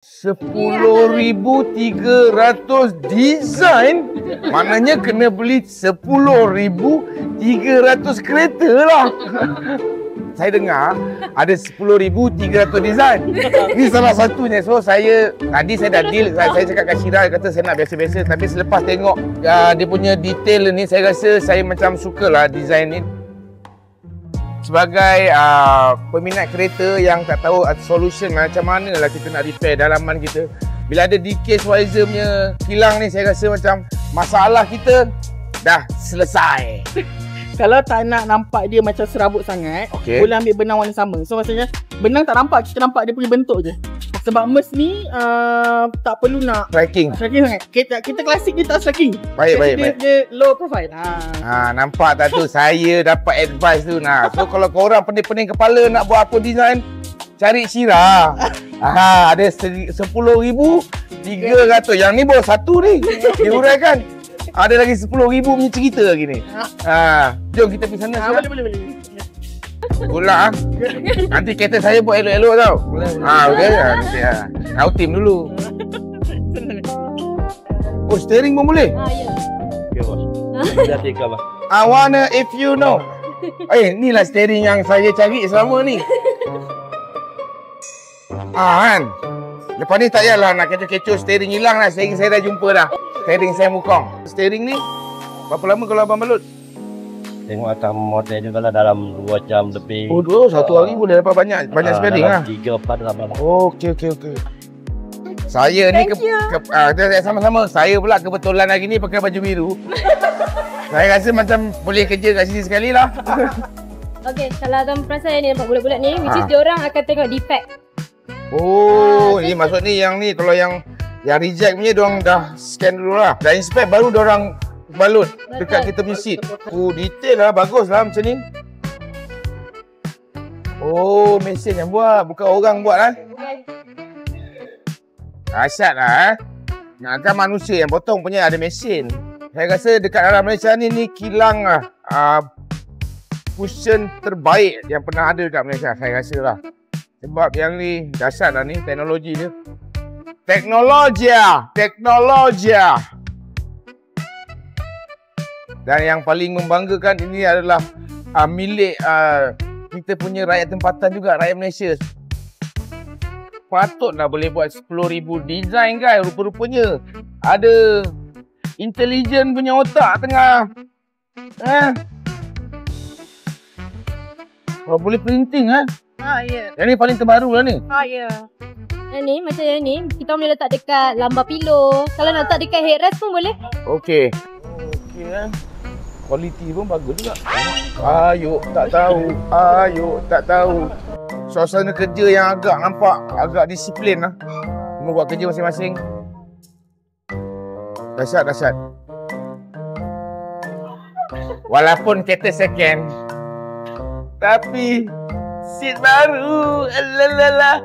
10,300 design. Maknanya kena beli 10,300 kereta lah. Saya dengar ada 10,300 design. Ini salah satunya. So tadi saya dah deal. Saya cakap kat Syira, dia kata saya nak biasa-biasa. Tapi selepas tengok dia punya detail ni, saya rasa saya macam sukalah design ni. Sebagai peminat kereta yang tak tahu solution macam mana lah kita nak repair dalaman kita, bila ada decay Schweizer punya kilang ni, saya rasa macam masalah kita dah selesai. Kalau tak nak nampak dia macam serabut sangat, boleh ambil benang warna sama. So maksudnya benang tak nampak, kita nampak dia punya bentuk je. Sebab MERS ni tak perlu nak striking sangat. Kita klasik dia tak striking. Baik. Dia low profile. Nampak tak tu? Saya dapat advice tu. So kalau korang pening-pening kepala nak buat apa design, cari Syira. Ada 10,300. Yang ni baru satu ni diuraikan. Ada lagi 10,000 punya cerita lagi ni. Jom kita pergi sana. Boleh. Pula nanti kereta saya buat elok-elok tau. Okey. Kau tim dulu. Oh, steering pun boleh? Ya. Okey, bos. Dah take up. I wanna if you know. Inilah steering yang saya cari selama ni. Kan. Lepas ni tak payahlah nak kecoh-kecoh steering hilang lah. Steering saya dah jumpa dah. Steering saya mukong. Steering ni berapa lama kalau abang balut? Tengok atas model ni kalau dalam 2 jam lebih. Oh, satu hari boleh dapat banyak sparing lah. 3-4 dalam. Okey. Saya ni sama-sama. Saya pula kebetulan hari ni pakai baju biru. Saya rasa macam boleh kerja kat sini sekali lah. Okey, kalau abang perasan ni nampak bulat-bulat ni, which is diorang akan tengok defect. Oh, ni maksud ni yang ni kalau yang reject punya diorang dah scan dulu lah. Dah inspect baru diorang balut dekat kita punya seat. Oh, detail lah, bagus lah macam ni. Oh, mesin yang buat, bukan orang buat lah. Asyik lah Kan manusia yang potong punya ada mesin. Saya rasa dekat dalam Malaysia ni kilang lah cushion terbaik yang pernah ada dekat Malaysia, saya rasa lah. Sebab yang ni dahsyat lah ni teknologi dia. Teknologi. Dan yang paling membanggakan ini adalah milik kita punya rakyat tempatan juga, rakyat Malaysia. Patutlah boleh buat 10,000 design kan. Rupa-rupanya ada intelligent punya otak tengah. Boleh printing kan? Ya. Yang ni paling terbaru lah ni. Ya. Yang ni macam yang ni kita boleh letak dekat lambar pillow. Kalau nak letak dekat headrest pun boleh. Okey kan. Kualiti pun bagus juga. Ayo tak tahu. Suasana kerja yang agak disiplin lah. Cuma buat kerja masing-masing. Dahsyat. Walaupun kereta second, tapi seat baru. Alalah.